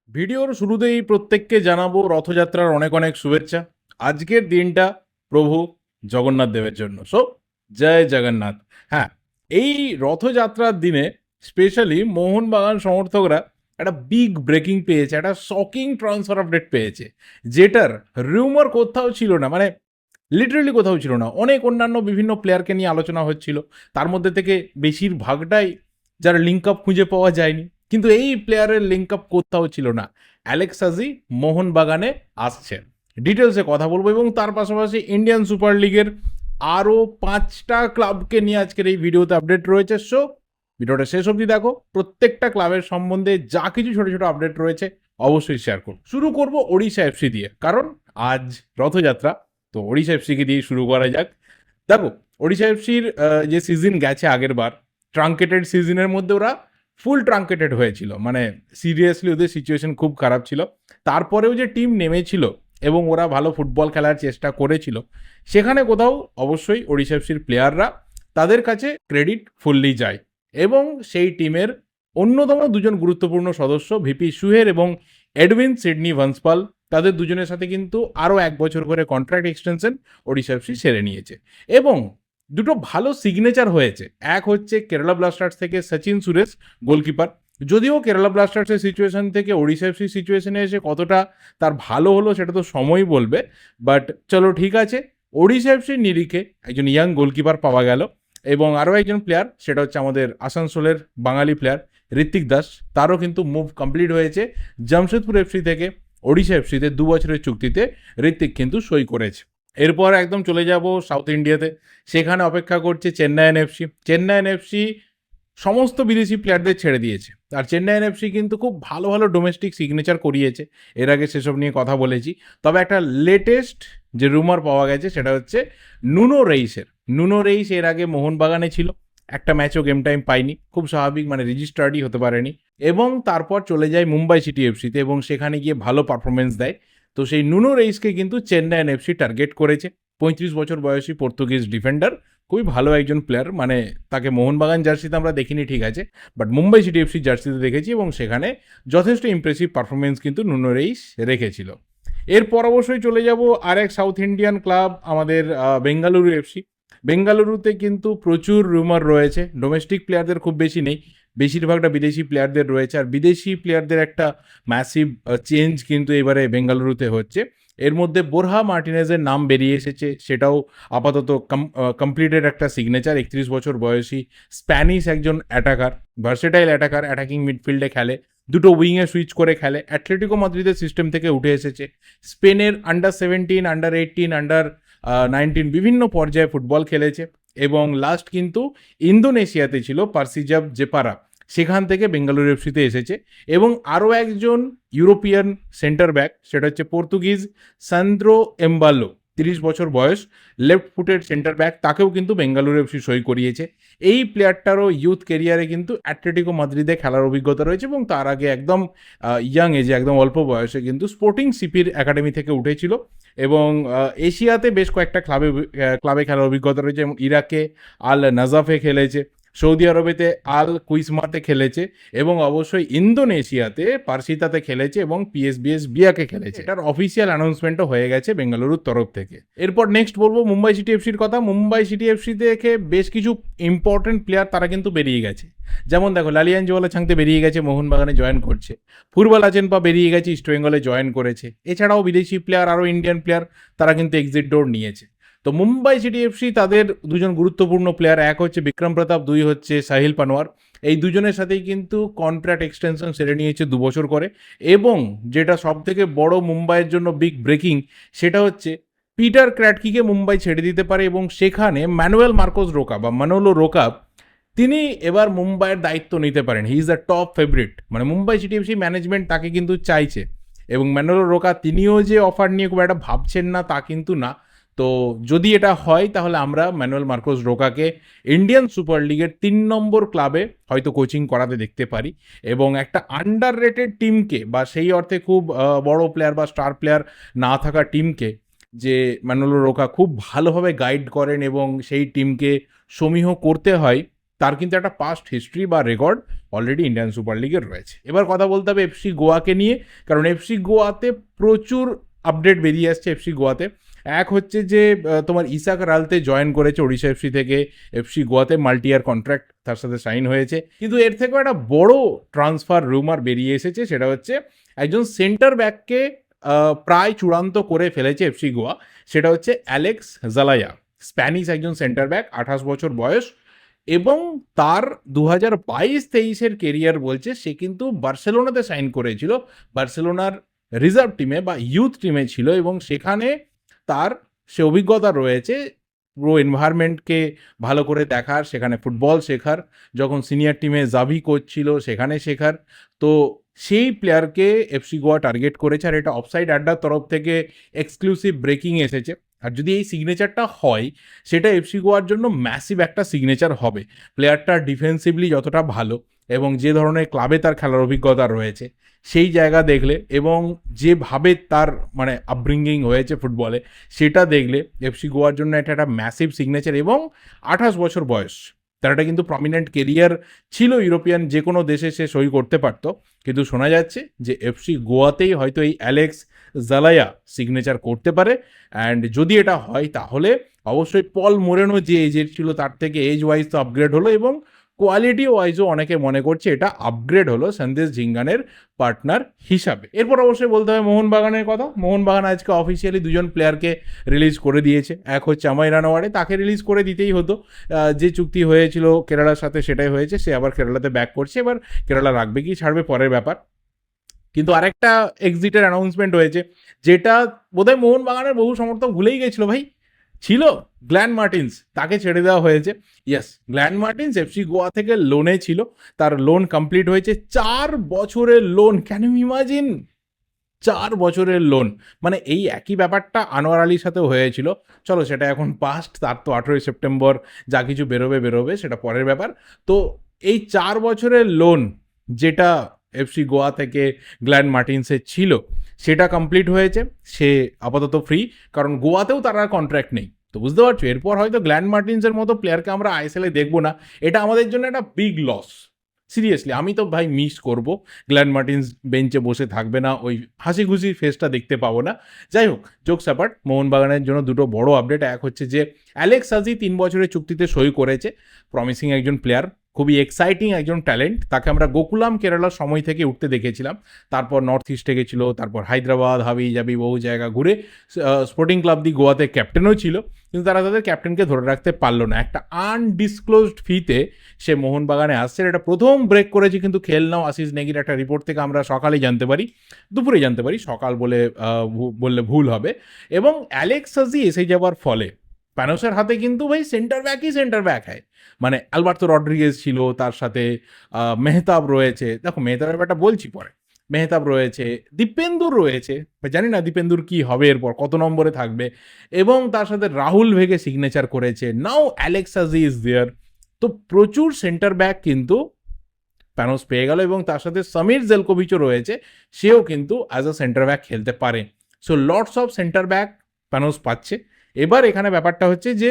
ভিডিওর শুরুতেই প্রত্যেককে জানাবো রথযাত্রার অনেক অনেক শুভেচ্ছা। আজকের দিনটা প্রভু জগন্নাথ দেবের জন্য। জয় জগন্নাথ। হ্যাঁ, এই রথযাত্রার দিনে স্পেশালি মোহনবাগান সমর্থকরা একটা বিগ ব্রেকিং পেয়েছে, একটা শকিং ট্রান্সফার আপডেট পেয়েছে, যেটার রিউমার কোথাও ছিল না। মানে লিটারেলি কোথাও ছিল না। অনেক অন্যান্য বিভিন্ন প্লেয়ারকে নিয়ে আলোচনা হচ্ছিল, তার মধ্যে থেকে বেশিরভাগটাই যার লিঙ্ক আপ খুঁজে পাওয়া যায়নি, কিন্তু এই প্লেয়ারের লিঙ্ক আপ কোথাও ছিল না। অ্যালেক্স হাজি মোহনবাগানে আসছে, ডিটেলসে কথা বলবো, এবং তার পাশাপাশি ইন্ডিয়ান সুপার লিগের আরও 5টা ক্লাবকে নিয়ে আজকের এই ভিডিওতে আপডেট রয়েছে। ভিডিওটা শেষ অবধি দেখো, প্রত্যেকটা ক্লাবের সম্বন্ধে যা কিছু ছোটো ছোটো আপডেট রয়েছে অবশ্যই শেয়ার করব। শুরু করব ওড়িশা এফসি দিয়ে, কারণ আজ রথযাত্রা। তো ওড়িশা এফসিকে দিয়ে শুরু করা যাক। দেখো, ওড়িশা এফসির যে সিজন গেছে আগের বার, ট্রাঙ্কেটেড সিজনের মধ্যে ওরা ফুল ট্রাঙ্কেটেড হয়েছিল, মানে সিরিয়াসলি ওদের সিচুয়েশন খুব খারাপ ছিল। তারপরেও যে টিম নেমেছিল এবং ওরা ভালো ফুটবল খেলার চেষ্টা করেছিল, সেখানে কোথাও অবশ্যই ওড়িশা এফসির প্লেয়াররা, তাদের কাছে ক্রেডিট ফুললি যায়। এবং সেই টিমের অন্যতম দুজন গুরুত্বপূর্ণ সদস্য ভিপি সুহের এবং এডউইন সিডনি ভান্সপাল, তাদের দুজনের সাথে কিন্তু আরও 1 বছর করে কন্ট্রাক্ট এক্সটেনশন ওড়িশা এফসি সেরে নিয়েছে। এবং দুটো ভালো সিগনেচার হয়েছে। এক হচ্ছে কেরালা ব্লাস্টার্স থেকে সচিন সুরেশ, গোলকিপার। যদিও কেরালা ব্লাস্টার্সের সিচুয়েশন থেকে ওড়িশা এফসি সিচুয়েশনে এসে কতটা তার ভালো হলো সেটা তো সময় বলবে, বাট চলো ঠিক আছে। ওড়িশা এফসির নিরিখে একজন ইয়াং গোলকিপার পাওয়া গেল, এবং আরও একজন প্লেয়ার, সেটা হচ্ছে আমাদের আসানসোলের বাঙালি প্লেয়ার ঋত্বিক দাস। তারও কিন্তু মুভ কমপ্লিট হয়েছে। জামশেদপুর এফসি থেকে ওড়িশা এফসিতে 2 বছরের চুক্তিতে ঋত্বিক কিন্তু সই করেছে। এরপর একদম চলে যাব সাউথ ইন্ডিয়াতে। সেখানে অপেক্ষা করছে চেন্নাইন এফসি। চেন্নাইন এফসি সমস্ত বিদেশি প্লেয়ারদের ছেড়ে দিয়েছে, আর চেন্নাইন এফসি কিন্তু খুব ভালো ভালো ডোমেস্টিক সিগনেচার করিয়েছে। এর আগে সেসব নিয়ে কথা বলেছি। তবে একটা লেটেস্ট যে রুমার পাওয়া গেছে সেটা হচ্ছে নুনো রেইসের। নুনো রেইস এর আগে মোহনবাগানে ছিল, একটা ম্যাচও গেম টাইম পায়নি, খুব স্বাভাবিক, মানে রেজিস্টার্ডই হতে পারেনি। এবং তারপর চলে যায় মুম্বাই সিটি এফসিতে এবং সেখানে গিয়ে ভালো পারফরমেন্স দেয়। তো সেই নুনো রেইসকে কিন্তু চেন্নাইন এফসি টার্গেট করেছে। 35 বছর বয়সী পর্তুগিজ ডিফেন্ডার, খুবই ভালো একজন প্লেয়ার। মানে তাকে মোহনবাগান জার্সিতে আমরা দেখিনি ঠিক আছে, বাট মুম্বাই সিটি এফসি জার্সিতে দেখেছি, এবং সেখানে যথেষ্ট ইমপ্রেসিভ পারফরমেন্স কিন্তু নুনো রেইস রেখেছিল। এরপর অবশ্যই চলে যাব আর এক সাউথ ইন্ডিয়ান ক্লাব, আমাদের বেঙ্গালুরু এফসি। বেঙ্গালুরুতে কিন্তু প্রচুর রুমার রয়েছে। ডোমেস্টিক প্লেয়ারদের খুব বেশি নেই, বেশিরভাগটা বিদেশি প্লেয়ারদের রয়েছে। আর বিদেশি প্লেয়ারদের একটা ম্যাসিভ চেঞ্জ কিন্তু এবারে বেঙ্গালুরুতে হচ্ছে। এর মধ্যে বোরহা মার্টিনেজের নাম বেরিয়ে এসেছে, সেটাও আপাতত কমপ্লিটেড একটা সিগনেচার। 31 বছর বয়সী স্প্যানিশ একজন অ্যাটাকার, ভার্সেটাইল অ্যাটাকার, অ্যাটাকিং মিডফিল্ডে খেলে, দুটো উইংয়ে সুইচ করে খেলে। অ্যাটলেটিকো মাদ্রিদের সিস্টেম থেকে উঠে এসেছে। স্পেনের আন্ডার 17, আন্ডার 18, আন্ডার 19 বিভিন্ন পর্যায়ে ফুটবল খেলেছে। এবং লাস্ট কিন্তু ইন্দোনেশিয়াতে ছিল, পার্সিজাব জেপারা, সেখান থেকে বেঙ্গালুরু এফসিতে এসেছে। এবং আরও একজন ইউরোপিয়ান সেন্টার ব্যাক, সেটা হচ্ছে পর্তুগিজ সান্দ্রো এমবালো, 30 বছর বয়স, লেফট ফুটেড সেন্টার ব্যাক, তাকেও কিন্তু বেঙ্গালুরু এফসি সই করিয়েছে। এই প্লেয়ারটারও ইউথ কেরিয়ারে কিন্তু অ্যাটলেটিকো মাদ্রিদে খেলার অভিজ্ঞতা রয়েছে, এবং তার আগে একদম ইয়াং এজে, একদম অল্প বয়সে কিন্তু স্পোর্টিং সিপির একাডেমি থেকে উঠেছিল। এবং এশিয়াতে বেশ কয়েকটা ক্লাবে খেলার অভিজ্ঞতা রয়েছে, যেমন ইরাকে আল নাজাফে খেলেছে, সৌদি আরবেতে আল কুইসমাতে খেলেছে, এবং অবশ্যই ইন্দোনেশিয়াতে পার্সিতাতে খেলেছে, এবং পিএসবিএস বিয়াকে খেলেছে। এটার অফিসিয়াল অ্যানাউন্সমেন্টও হয়ে গেছে বেঙ্গালুরুর তরফ থেকে। এরপর নেক্সট বলবো মুম্বাই সিটি এফসির কথা। মুম্বাই সিটি এফসি থেকে বেশ কিছু ইম্পর্টেন্ট প্লেয়ার তারা কিন্তু বেরিয়ে গেছে। যেমন দেখো, লালিয়ানজোয়ালা ছাংতে বেরিয়ে গেছে, মোহনবাগানে জয়েন করছে। ফুরবাল আচেনপা বেরিয়ে গেছে, ইস্ট বেঙ্গলে জয়েন করেছে। এছাড়াও বিদেশি প্লেয়ার, আরও ইন্ডিয়ান প্লেয়ার, তারা কিন্তু এক্সিট ডোর নিয়েছে। তো মুম্বাই সিটি এফসি তাদের দুজন গুরুত্বপূর্ণ প্লেয়ার, এক হচ্ছে বিক্রম প্রতাপ, দুই হচ্ছে সাহিল পানোয়ার। এই দুজনের সাথেই কিন্তু কন্ট্রাক্ট এক্সটেনশন সেরে নিয়েছে 2 বছর করে। এবং যেটা সব থেকে বড় মুম্বাইয়ের জন্য বিগ ব্রেকিং, সেটা হচ্ছে পিটার ক্র্যাটকিকে মুম্বাই ছেড়ে দিতে পারে, এবং সেখানে ম্যানুয়েল মার্কোস রোকা বা মানোলো রোকা, তিনি এবার মুম্বাইয়ের দায়িত্ব নিতে পারেন। He is the top favourite, মানে মুম্বাই সিটি এফসি ম্যানেজমেন্ট তাকে কিন্তু চাইছে। এবং ম্যানোলো রোকা তিনিও যে অফার নিয়ে খুব একটা ভাবছেন না তা কিন্তু না। তো যদি এটা হয় তাহলে আমরা ম্যানুয়েল মার্কোস রোকাকে ইন্ডিয়ান সুপার লিগের 3 নম্বর ক্লাবে হয়তো কোচিং করাতে দেখতে পারি। এবং একটা আন্ডার রেটেড টিমকে, বা সেই অর্থে খুব বড় প্লেয়ার বা স্টার প্লেয়ার না থাকা টিমকে, যে ম্যানুয়েল রোকা খুব ভালোভাবে গাইড করেন এবং সেই টিমকে সমীহ করতে হয়, তার কিন্তু একটা পাস্ট হিস্ট্রি বা রেকর্ড অলরেডি ইন্ডিয়ান সুপার লিগে রয়েছে। এবার কথা বলতে হবে এফসি গোয়াকে নিয়ে, কারণ এফসি গোয়াতে প্রচুর আপডেট বেরিয়ে আসছে এফসি গোয়াতে। এক হচ্ছে যে তোমার ইসাক রালতে জয়েন করেছে ওড়িশা এফসি থেকে এফসি গোয়াতে, মাল্টি ইয়ার কন্ট্রাক্ট তার সাথে সাইন হয়েছে। কিন্তু এর থেকেও একটা বড় ট্রান্সফার রুমার বেরিয়ে এসেছে, সেটা হচ্ছে একজন সেন্টার ব্যাককে প্রায় চূড়ান্ত করে ফেলেছে এফসি গোয়া, সেটা হচ্ছে অ্যালেক্স জালায়া। স্প্যানিশ একজন সেন্টার ব্যাক, 28 বছর বয়স, এবং তার 2022-23-এর কেরিয়ার বলছে সে কিন্তু বার্সেলোনাতে সাইন করেছিল, বার্সেলোনার রিজার্ভ টিমে বা ইউথ টিমে ছিল, এবং সেখানে তার সে অভিজ্ঞতা রয়েছে পুরো এনভায়রনমেন্টকে ভালো করে দেখার, সেখানে ফুটবল শেখার, যখন সিনিয়র টিমে জাভি কোচ ছিল সেখানে শেখার। তো সেই প্লেয়ারকে এফসি গোয়া টার্গেট করেছে, আর এটা অফসাইড আড্ডার তরফ থেকে এক্সক্লুসিভ ব্রেকিং এসেছে। আর যদি এই সিগনেচারটা হয়, সেটা এফসি গোয়ার জন্য ম্যাসিভ একটা সিগনেচার হবে। প্লেয়ারটা ডিফেন্সিভলি যতটা ভালো এবং যে ধরনের ক্লাবে তার খেলার অভিজ্ঞতা রয়েছে সেই জায়গা দেখলে, এবং যেভাবে তার মানে আপব্রিঙ্গিং হয়েছে ফুটবলে, সেটা দেখলে এফসি গোয়ার জন্য এটা একটা ম্যাসিভ সিগনেচার। এবং 28 বছর বয়স, তার একটা কিন্তু প্রমিনেন্ট কেরিয়ার ছিল, ইউরোপিয়ান যে কোনো দেশে সে সই করতে পারতো, কিন্তু শোনা যাচ্ছে যে এফসি গোয়াতেই হয়তো এই অ্যালেক্স জালায়া সিগনেচার করতে পারে। অ্যান্ড যদি এটা হয় তাহলে অবশ্যই পল মোরেনো যে এজের ছিল তার থেকে এজ ওয়াইজ তো আপগ্রেড হলো, এবং কোয়ালিটি ওয়াইজও অনেকে মনে করছে এটা আপগ্রেড হলো সন্দেশ ঝিঙ্গানের পার্টনার হিসাবে। এরপর অবশ্যই বলতে হবে মোহনবাগানের কথা। মোহনবাগান আজকে অফিসিয়ালি দুজন প্লেয়ারকে রিলিজ করে দিয়েছে। এক হচ্ছে আমাই রানাওয়াড়ে, তাকে রিলিজ করে দিতেই হতো, যে চুক্তি হয়েছিল কেরালার সাথে সেটাই হয়েছে, সে আবার কেরালাতে ব্যাক করছে। এবার কেরালা রাখবে কি ছাড়বে পরের ব্যাপার। কিন্তু আরেকটা এক্সিটের অ্যানাউন্সমেন্ট হয়েছে, যেটা বোধহয় মোহনবাগানের বহু সমর্থক ভুলেই গেছিল ভাই, ছিল গ্ল্যান মার্টিন্স, তাকে ছেড়ে দেওয়া হয়েছে। Yes, Glenn Martin's FC Goa থেকে লোনে ছিল, তার লোন কমপ্লিট হয়েছে। 4 বছরের লোন, ক্যান ইউ ইমাজিন? 4 বছরের লোন, মানে এই একই ব্যাপারটা আনোয়ার আলীর সাথেও হয়েছিল। চলো সেটা এখন পাস্ট, তার তো 18ই সেপ্টেম্বর যা কিছু বেরোবে সেটা পরের ব্যাপার। তো এই 4 বছরের লোন যেটা এফসি গোয়া থেকে গ্ল্যান মার্টিন্সের ছিল, সেটা কমপ্লিট হয়েছে। সে আপাতত ফ্রি, কারণ গোয়াতেও তার আর কন্ট্রাক্ট নেই। তো বুঝতে পারছো, এরপর হয়তো গ্ল্যান মার্টিন্সের মতো প্লেয়ারকে আমরা আইএসএলে দেখবো না। এটা আমাদের জন্য একটা বিগ লস। সিরিয়াসলি আমি তো ভাই মিস করব, গ্ল্যান মার্টিন্স বেঞ্চে বসে থাকবে না, ওই হাসি খুশি ফেসটা দেখতে পাবো না। যাই হোক, জোকস অ্যাপার্ট, মোহনবাগানের জন্য দুটো বড় আপডেট। এক হচ্ছে যে অ্যালেক্স সাজি 3 বছরের চুক্তিতে সই করেছে, প্রমিসিং একজন প্লেয়ার, খুবই এক্সাইটিং একজন ট্যালেন্ট। তাকে আমরা গোকুলাম কেরালার সময় থেকে উঠতে দেখেছিলাম, তারপর নর্থ ইস্টে গেছিল, তারপর হায়দ্রাবাদ হাবি জাবি বহু জায়গা ঘুরে স্পোর্টিং ক্লাব দি গোয়াতে ক্যাপ্টেনও ছিল, কিন্তু তারা তাদের ক্যাপ্টেনকে ধরে রাখতে পারলো না। একটা আনডিসক্লোজড ফিতে সে মোহনবাগানে আসছে, এটা প্রথম ব্রেক করেছে কিন্তু খেল নাও আশিস নেগির একটা রিপোর্ট থেকে আমরা সকালেই জানতে পারি, দুপুরে জানতে পারি, সকাল বললে ভুল হবে। এবং অ্যালেক্স সাজি এসে যাওয়ার ফলে প্যানোসের হাতে কিন্তু ভাই সেন্টার ব্যাক হয়, মানে আলবার্তো রড্রিগেজ ছিল, তার সাথে মেহতাব রয়েছে, দেখো মেহতাবের ব্যাপারটা বলছি পরে, মেহতাব রয়েছে, দীপেন্দুর রয়েছে, জানি না দীপেন্দুর কি হবে এরপর, কত নম্বরে থাকবে, এবং তার সাথে রাহুল ভেগে সিগনেচার করেছে, নাও অ্যালেক্স সাজি ইজ দেয়ার। তো প্রচুর সেন্টার ব্যাক কিন্তু প্যানোস পেয়ে গেল, এবং তার সাথে সমীর জেলকোভিচও রয়েছে, সেও কিন্তু অ্যাজ আ সেন্টার ব্যাক খেলতে পারে। So lots of centre back প্যানোস পাচ্ছে। এবার এখানে ব্যাপারটা হচ্ছে যে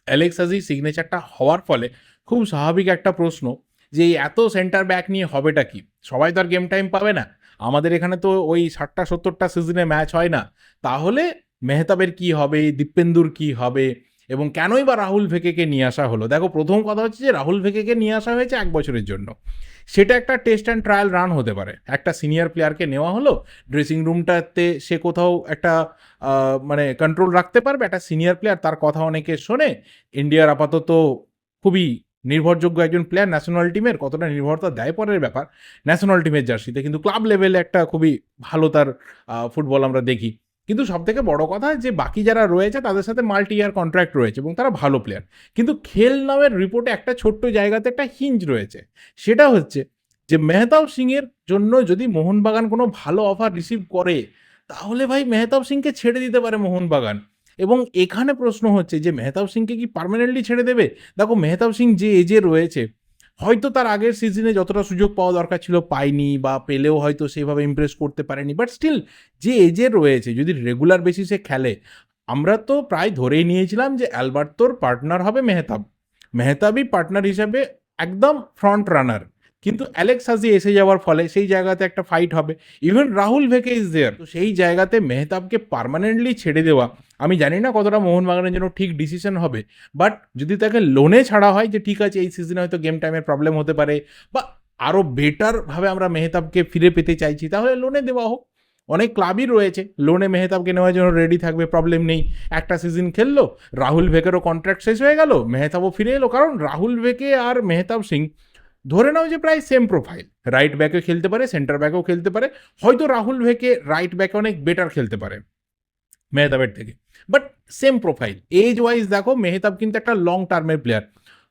অ্যালেক্স সাজি সিগনেচারটা হওয়ার ফলে খুব স্বাভাবিক একটা প্রশ্ন, যে এই এত সেন্টার ব্যাক নিয়ে হবেটা কি? সবাই তো আর গেম টাইম পাবে না, আমাদের এখানে তো ওই 60-70টা সিজনে ম্যাচ হয় না। তাহলে মেহতাবের কি হবে, দীপেন্দুর কি হবে, এবং কেনই বা রাহুল ভেকেকে নিয়ে আসা হলো? দেখো, প্রথম কথা হচ্ছে যে রাহুল ভেকেকে নিয়ে আসা হয়েছে 1 বছরের জন্য। সেটা একটা টেস্ট অ্যান্ড ট্রায়াল রান হতে পারে। একটা সিনিয়র প্লেয়ারকে নেওয়া হলো, ড্রেসিং রুমটাতে সে কোথাও একটা মানে কন্ট্রোল রাখতে পারবে, একটা সিনিয়র প্লেয়ার, তার কথা অনেকে শোনে। ইন্ডিয়ার আপাতত খুবই নির্ভরযোগ্য একজন প্লেয়ার, ন্যাশনাল টিমের কতটা নির্ভরতা দেয় পরের ব্যাপার, ন্যাশনাল টিমের জার্সিতে, কিন্তু ক্লাব লেভেলে একটা খুবই ভালো তার ফুটবল আমরা দেখি। কিন্তু সবথেকে বড় কথা যে বাকি যারা রয়েছে তাদের সাথে মাল্টি ইয়ার কন্ট্রাক্ট রয়েছে এবং তারা ভালো প্লেয়ার। কিন্তু খেল নামের রিপোর্টে একটা ছোট্ট জায়গাতে একটা হিঞ্জ রয়েছে, সেটা হচ্ছে যে মেহতাব সিংয়ের জন্য যদি মোহনবাগান কোনো ভালো অফার রিসিভ করে, তাহলে ভাই মেহতাব সিংকে ছেড়ে দিতে পারে মোহনবাগান। এবং এখানে প্রশ্ন হচ্ছে যে মেহতাব সিংকে কি পার্মানেন্টলি ছেড়ে দেবে? দেখো, মেহতাব সিং যে এজে রয়েছে, হয়তো তার আগের সিজনে যতটা সুযোগ পাওয়া দরকার ছিল পায়নি, বা পেলেও হয়তো সেভাবে ইমপ্রেস করতে পারেনি, বাট স্টিল যে এজে রয়েছে, যদি রেগুলার বেসিসে খেলে, আমরা তো প্রায় ধরেই নিয়েছিলাম যে অ্যালবার্তোর পার্টনার হবে মেহতাব, মেহতাবই পার্টনার হিসাবে একদম ফ্রন্ট রানার। কিন্তু অ্যালেক্স হাজি এসে যাওয়ার ফলে সেই জায়গাতে একটা ফাইট হবে। Even Rahul Bheke is there, তো সেই জায়গাতে মেহতাবকে পার্মানেন্টলি ছেড়ে দেওয়া আমি জানি না কতটা মোহনবাগানের জন্য ঠিক ডিসিশন হবে। বাট যদি তাকে লোনে ছাড়া হয় যে ঠিক আছে এই সিজনে হয়তো গেম টাইমের প্রবলেম হতে পারে বা আরও বেটারভাবে আমরা মেহতাবকে ফিরে পেতে চাইছি, তাহলে লোনে দেওয়া হোক। অনেক ক্লাবই রয়েছে লোনে মেহতাবকে নেওয়ার জন্য রেডি থাকবে, প্রবলেম নেই। একটা সিজন খেললো, রাহুল ভেকেরও কন্ট্রাক্ট শেষ হয়ে গেল, মেহতাবও ফিরে এলো। কারণ রাহুল ভেকে আর মেহতাব সিং ধরে নাও যে প্রায় সেম প্রোফাইল, রাইট ব্যাকেও খেলতে পারে, সেন্টার ব্যাকেও খেলতে পারে। হয়তো রাহুল ভেকে রাইট ব্যাকে অনেক বেটার খেলতে পারে মেহতাবের থেকে, but same profile. Age wise দেখো মেহতাব কিন্তু একটা লং টার্মের প্লেয়ার।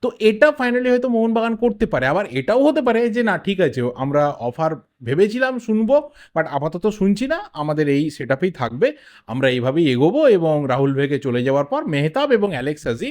তো এটা ফাইনালি হয়তো মোহনবাগান করতে পারে। আবার এটাও হতে পারে যে না ঠিক আছে আমরা অফার ভেবেছিলাম শুনবো, বাট আপাতত শুনছি না, আমাদের এই সেট আপেই থাকবে, আমরা এইভাবেই এগোবো। এবং রাহুল ভেকে চলে যাওয়ার পর মেহতাব এবং অ্যালেক্স হাজি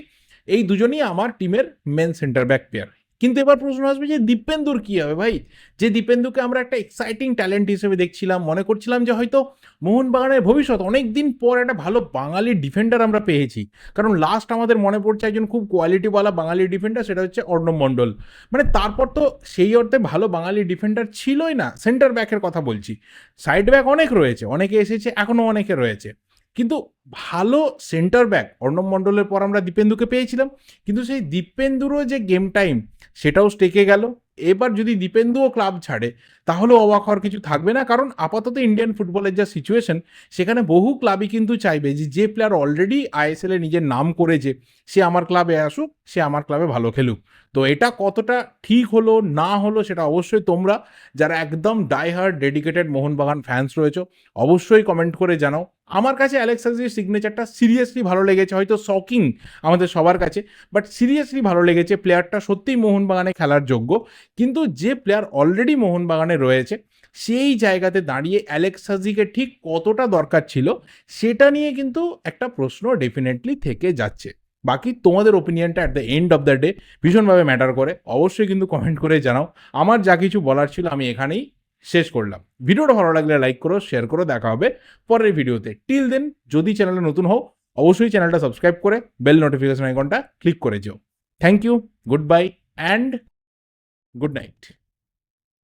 এই দুজনই আমার টিমের মেন সেন্টার ব্যাক প্লেয়ার। কিন্তু এবার প্রশ্ন আসবে যে দীপেন্দুর কী হবে ভাই? যে দীপেন্দুকে আমরা একটা এক্সাইটিং ট্যালেন্ট হিসেবে দেখছিলাম, মনে করছিলাম যে হয়তো মোহনবাগানের ভবিষ্যৎ, অনেক দিন পর একটা ভালো বাঙালি ডিফেন্ডার আমরা পেয়েছি। কারণ লাস্ট আমাদের মনে পড়ছে একজন খুব কোয়ালিটিওয়ালা বাঙালি ডিফেন্ডার, সেটা হচ্ছে অর্ণব মণ্ডল। মানে তারপর তো সেই অর্থে ভালো বাঙালি ডিফেন্ডার ছিলই না। সেন্টার ব্যাকের কথা বলছি, সাইড ব্যাক অনেক রয়েছে, অনেকে এসেছে, এখনও অনেকে রয়েছে, কিন্তু ভালো সেন্টার ব্যাক অর্ণব মণ্ডলের পর আমরা দীপেন্দুকে পেয়েছিলাম। কিন্তু সেই দীপেন্দুরও যে গেম টাইম সেটাও স্টেকে গেল। এবার যদি দীপেন্দুও ক্লাব ছাড়ে তাহলেও অবাক হওয়ার কিছু থাকবে না। কারণ আপাতত ইন্ডিয়ান ফুটবলের যা সিচুয়েশন, সেখানে বহু ক্লাবই কিন্তু চাইবে যে যে প্লেয়ার অলরেডি আইএসএলে নিজের নাম করেছে সে আমার ক্লাবে আসুক, সে আমার ক্লাবে ভালো খেলুক। তো এটা কতটা ঠিক হলো না হলো সেটা অবশ্যই তোমরা যারা একদম die hard dedicated Mohun Bagan fans রয়েছে অবশ্যই কমেন্ট করে জানাও। আমার কাছে অ্যালেক্স হাজির সিগনেচারটা সিরিয়াসলি ভালো লেগেছে, হয়তো শকিং আমাদের সবার কাছে, বাট সিরিয়াসলি ভালো লেগেছে। প্লেয়ারটা সত্যিই মোহনবাগানে খেলার যোগ্য। কিন্তু যে প্লেয়ার অলরেডি মোহনবাগানে রয়েছে সেই জায়গাতে দাঁড়িয়ে অ্যালেক্স হাজিকে ঠিক কতটা দরকার ছিল সেটা নিয়ে কিন্তু একটা প্রশ্ন ডেফিনেটলি থেকে যাচ্ছে। বাকি তোমাদের ওপিনিয়নটা at the end of the day ভীষণভাবে ম্যাটার করে, অবশ্যই কিন্তু কমেন্ট করে জানাও। আমার যা কিছু বলার ছিল আমি এখানেই শেষ করলাম। ভিডিওটা ভালো লাগলে লাইক করো, শেয়ার করো, দেখা হবে পরের ভিডিওতে। টিল দেন যদি চ্যানেলে নতুন হও অবশ্যই চ্যানেলটা সাবস্ক্রাইব করে বেল নোটিফিকেশন আইকনটা ক্লিক করে যেও। Thank you, goodbye and good night.